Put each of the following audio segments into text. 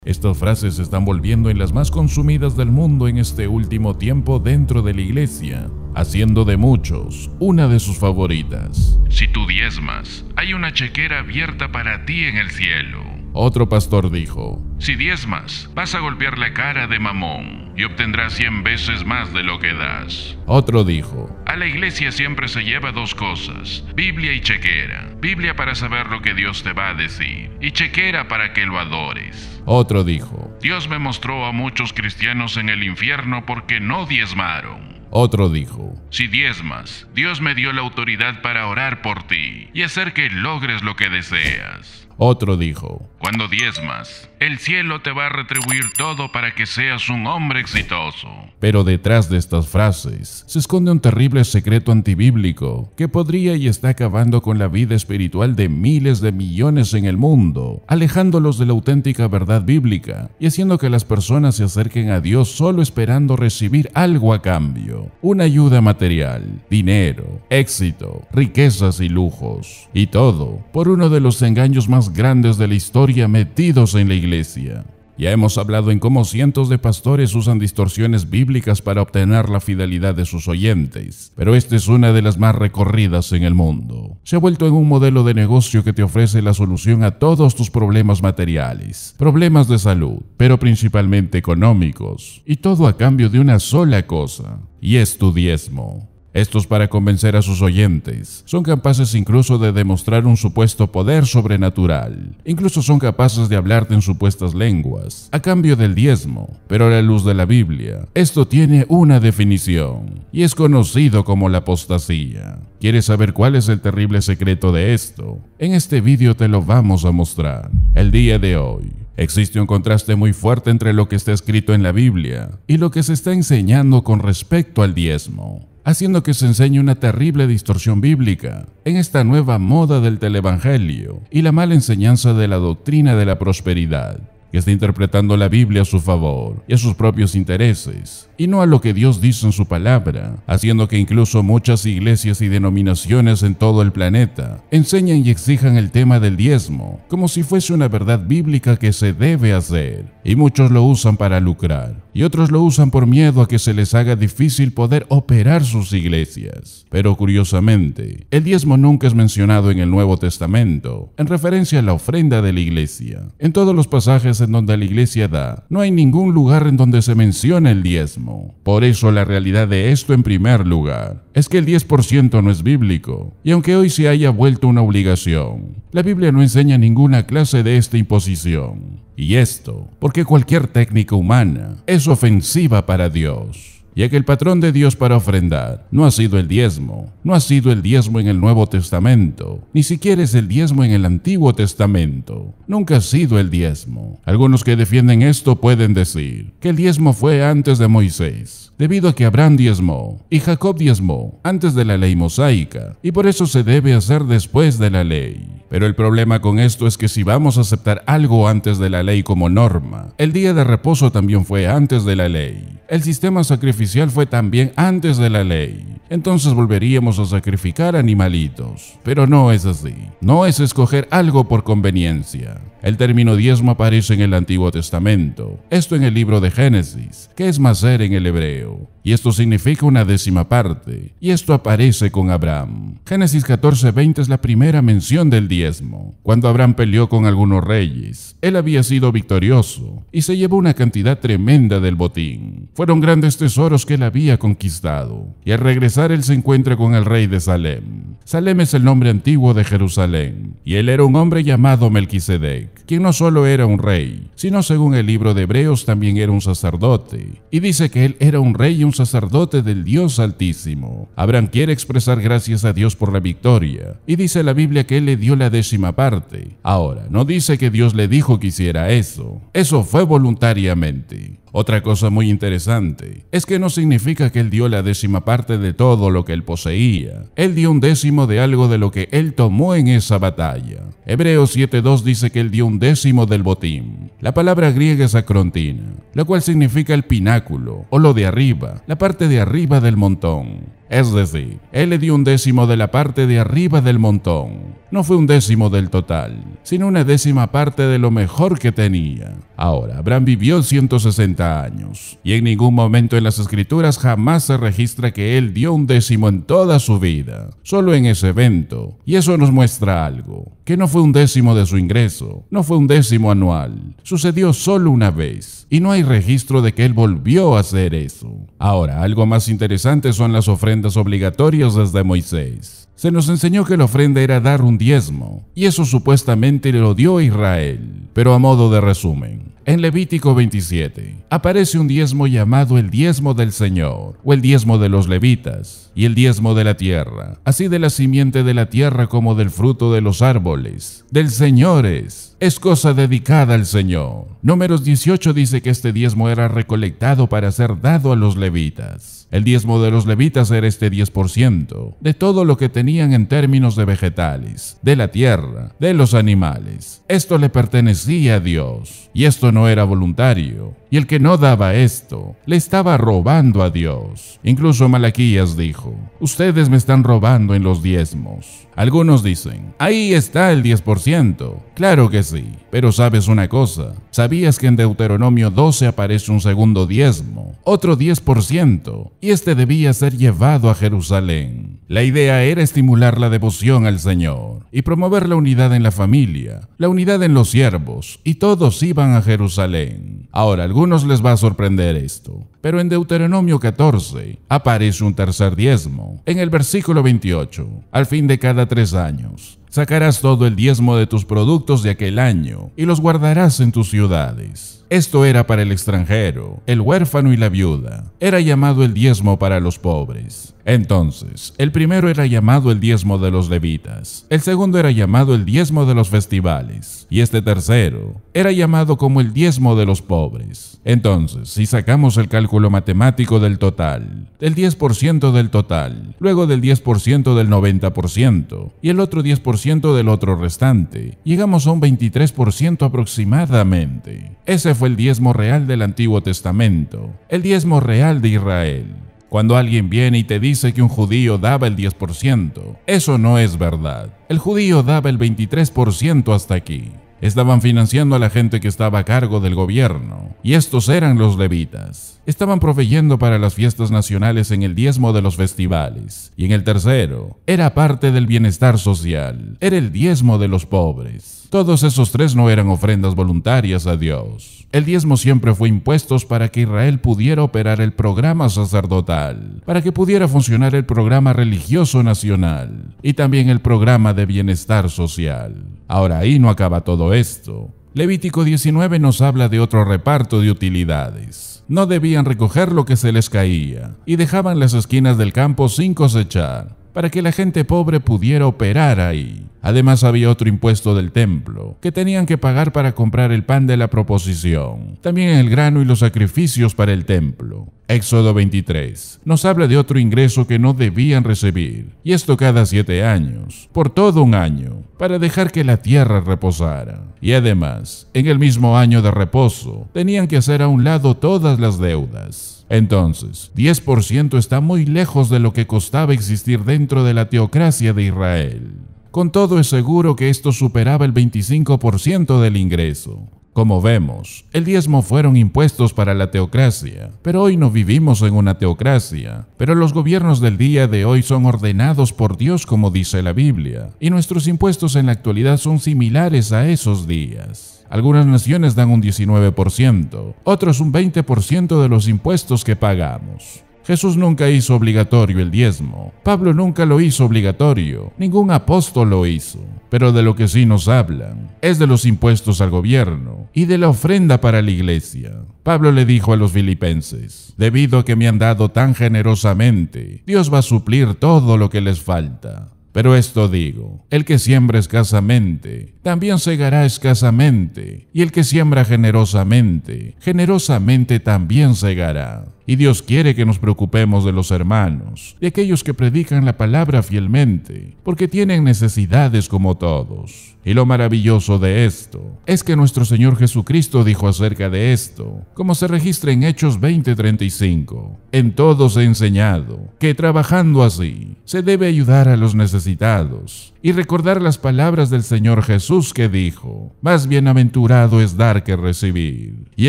Estas frases se están volviendo en las más consumidas del mundo en este último tiempo dentro de la iglesia, haciendo de muchos una de sus favoritas. Si tú diezmas, hay una chequera abierta para ti en el cielo. Otro pastor dijo: Si diezmas, vas a golpear la cara de Mamón y obtendrás 100 veces más de lo que das. Otro dijo: A la iglesia siempre se lleva dos cosas, Biblia y chequera. Biblia para saber lo que Dios te va a decir y chequera para que lo adores. Otro dijo: Dios me mostró a muchos cristianos en el infierno porque no diezmaron. Otro dijo: Si diezmas, Dios me dio la autoridad para orar por ti y hacer que logres lo que deseas. Otro dijo: Cuando diezmas, el cielo te va a retribuir todo para que seas un hombre exitoso. Pero detrás de estas frases se esconde un terrible secreto antibíblico que podría y está acabando con la vida espiritual de miles de millones en el mundo, alejándolos de la auténtica verdad bíblica y haciendo que las personas se acerquen a Dios solo esperando recibir algo a cambio: una ayuda material, dinero, éxito, riquezas y lujos. Y todo por uno de los engaños más grandes de la historia metidos en la iglesia. Ya hemos hablado en cómo cientos de pastores usan distorsiones bíblicas para obtener la fidelidad de sus oyentes, pero esta es una de las más recorridas en el mundo. Se ha vuelto en un modelo de negocio que te ofrece la solución a todos tus problemas materiales, problemas de salud, pero principalmente económicos, y todo a cambio de una sola cosa, y es tu diezmo. Estos, para convencer a sus oyentes, son capaces incluso de demostrar un supuesto poder sobrenatural. Incluso son capaces de hablarte en supuestas lenguas, a cambio del diezmo. Pero a la luz de la Biblia, esto tiene una definición, y es conocido como la apostasía. ¿Quieres saber cuál es el terrible secreto de esto? En este vídeo te lo vamos a mostrar. El día de hoy, existe un contraste muy fuerte entre lo que está escrito en la Biblia y lo que se está enseñando con respecto al diezmo, haciendo que se enseñe una terrible distorsión bíblica en esta nueva moda del televangelio y la mala enseñanza de la doctrina de la prosperidad, que está interpretando la Biblia a su favor y a sus propios intereses, y no a lo que Dios dice en su palabra, haciendo que incluso muchas iglesias y denominaciones en todo el planeta enseñen y exijan el tema del diezmo, como si fuese una verdad bíblica que se debe hacer, y muchos lo usan para lucrar, y otros lo usan por miedo a que se les haga difícil poder operar sus iglesias. Pero curiosamente, el diezmo nunca es mencionado en el Nuevo Testamento, en referencia a la ofrenda de la iglesia. En todos los pasajes en donde la iglesia da, no hay ningún lugar en donde se menciona el diezmo. Por eso la realidad de esto, en primer lugar, es que el 10% no es bíblico, y aunque hoy se haya vuelto una obligación, la Biblia no enseña ninguna clase de esta imposición. Y esto, porque cualquier técnica humana es ofensiva para Dios, ya que el patrón de Dios para ofrendar no ha sido el diezmo, no ha sido el diezmo en el Nuevo Testamento, ni siquiera es el diezmo en el Antiguo Testamento, nunca ha sido el diezmo. Algunos que defienden esto pueden decir que el diezmo fue antes de Moisés, debido a que Abraham diezmó y Jacob diezmó antes de la ley mosaica, y por eso se debe hacer después de la ley. Pero el problema con esto es que si vamos a aceptar algo antes de la ley como norma, el día de reposo también fue antes de la ley. El sistema sacrificial fue también antes de la ley. Entonces volveríamos a sacrificar animalitos. Pero no es así. No es escoger algo por conveniencia. El término diezmo aparece en el Antiguo Testamento, esto en el libro de Génesis, que es maser en el hebreo, y esto significa una décima parte, y esto aparece con Abraham. Génesis 14:20 es la primera mención del diezmo. Cuando Abraham peleó con algunos reyes, él había sido victorioso, y se llevó una cantidad tremenda del botín. Fueron grandes tesoros que él había conquistado, y al regresar él se encuentra con el rey de Salem. Salem es el nombre antiguo de Jerusalén, y él era un hombre llamado Melquisedec, quien no solo era un rey, sino según el libro de Hebreos también era un sacerdote, y dice que él era un rey y un sacerdote del Dios Altísimo. Abraham quiere expresar gracias a Dios por la victoria, y dice la Biblia que él le dio la décima parte. Ahora, no dice que Dios le dijo que hiciera eso fue voluntariamente. Otra cosa muy interesante es que no significa que él dio la 10ª parte de todo lo que él poseía. Él dio 1/10 de algo de lo que él tomó en esa batalla. Hebreos 7:2 dice que él dio 1/10 del botín. La palabra griega es acrontina, la cual significa el pináculo o lo de arriba, la parte de arriba del montón. Es decir, él le dio 1/10 de la parte de arriba del montón. No fue 1/10 del total, sino 1/10 parte de lo mejor que tenía. Ahora, Abraham vivió 160 años, y en ningún momento en las escrituras jamás se registra que él dio 1/10 en toda su vida, solo en ese evento. Y eso nos muestra algo, que no fue 1/10 de su ingreso, no fue 1/10 anual, sucedió solo una vez, y no hay registro de que él volvió a hacer eso. Ahora, algo más interesante son las ofrendas obligatorias desde Moisés. Se nos enseñó que la ofrenda era dar 1/10, y eso supuestamente lo dio Israel. Pero a modo de resumen, en Levítico 27 aparece un diezmo llamado el diezmo del Señor, o el diezmo de los levitas, y el diezmo de la tierra, así de la simiente de la tierra como del fruto de los árboles, del Señor es cosa dedicada al Señor. Números 18 dice que este diezmo era recolectado para ser dado a los levitas. El diezmo de los levitas era este 10% de todo lo que tenían en términos de vegetales, de la tierra, de los animales. Esto le pertenecía a Dios, y esto no era voluntario. Y el que no daba esto, le estaba robando a Dios. Incluso Malaquías dijo, ustedes me están robando en los diezmos. Algunos dicen, ahí está el 10%. Claro que sí, pero ¿sabes una cosa? ¿Sabías que en Deuteronomio 12 aparece un segundo diezmo, otro 10%, y este debía ser llevado a Jerusalén? La idea era estimular la devoción al Señor y promover la unidad en la familia, la unidad en los siervos, y todos iban a Jerusalén. Ahora, a algunos les va a sorprender esto, pero en Deuteronomio 14 aparece un tercer diezmo. En el versículo 28, al fin de cada 3 años, sacarás todo el diezmo de tus productos de aquel año y los guardarás en tus ciudades. Esto era para el extranjero, el huérfano y la viuda. Era llamado el diezmo para los pobres. Entonces, el primero era llamado el diezmo de los levitas, el segundo era llamado el diezmo de los festivales, y este tercero era llamado como el diezmo de los pobres. Entonces, si sacamos el cálculo matemático del total, del 10% del total, luego del 10% del 90%, y el otro 10% del otro restante, llegamos a un 23% aproximadamente. Ese fue el diezmo real del Antiguo Testamento, el diezmo real de Israel. Cuando alguien viene y te dice que un judío daba el 10%, eso no es verdad. El judío daba el 23% hasta aquí. Estaban financiando a la gente que estaba a cargo del gobierno, y estos eran los levitas. Estaban proveyendo para las fiestas nacionales en el diezmo de los festivales, y en el tercero, era parte del bienestar social, era el diezmo de los pobres. Todos esos 3 no eran ofrendas voluntarias a Dios. El diezmo siempre fue impuestos para que Israel pudiera operar el programa sacerdotal, para que pudiera funcionar el programa religioso nacional, y también el programa de bienestar social. Ahora, ahí no acaba todo esto. Levítico 19 nos habla de otro reparto de utilidades. No debían recoger lo que se les caía, y dejaban las esquinas del campo sin cosechar, para que la gente pobre pudiera operar ahí. Además, había otro impuesto del templo, que tenían que pagar para comprar el pan de la proposición, también el grano y los sacrificios para el templo. Éxodo 23 nos habla de otro ingreso que no debían recibir, y esto cada 7 años, por todo un año, para dejar que la tierra reposara. Y además, en el mismo año de reposo, tenían que hacer a un lado todas las deudas. Entonces, 10% está muy lejos de lo que costaba existir dentro de la teocracia de Israel. Con todo, es seguro que esto superaba el 25% del ingreso. Como vemos, el diezmo fueron impuestos para la teocracia, pero hoy no vivimos en una teocracia. Pero los gobiernos del día de hoy son ordenados por Dios, como dice la Biblia, y nuestros impuestos en la actualidad son similares a esos días. Algunas naciones dan un 19%, otros un 20% de los impuestos que pagamos. Jesús nunca hizo obligatorio el diezmo. Pablo nunca lo hizo obligatorio. Ningún apóstol lo hizo. Pero de lo que sí nos hablan es de los impuestos al gobierno y de la ofrenda para la iglesia. Pablo le dijo a los filipenses, debido a que me han dado tan generosamente, Dios va a suplir todo lo que les falta. Pero esto digo, el que siembra escasamente, también segará escasamente, y el que siembra generosamente, generosamente también segará. Y Dios quiere que nos preocupemos de los hermanos, de aquellos que predican la palabra fielmente, porque tienen necesidades como todos. Y lo maravilloso de esto es que nuestro Señor Jesucristo dijo acerca de esto, como se registra en Hechos 20:35, en todo os he enseñado que trabajando así se debe ayudar a los necesitados, y recordar las palabras del Señor Jesús que dijo, más bienaventurado es dar que recibir. Y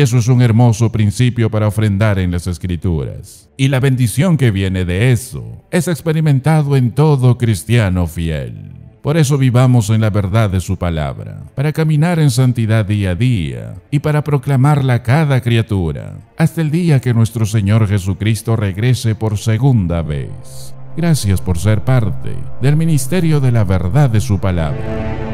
eso es un hermoso principio para ofrendar en las Escrituras. Y la bendición que viene de eso es experimentado en todo cristiano fiel. Por eso vivamos en la verdad de su palabra, para caminar en santidad día a día y para proclamarla a cada criatura, hasta el día que nuestro Señor Jesucristo regrese por segunda vez. Gracias por ser parte del ministerio de la verdad de su palabra.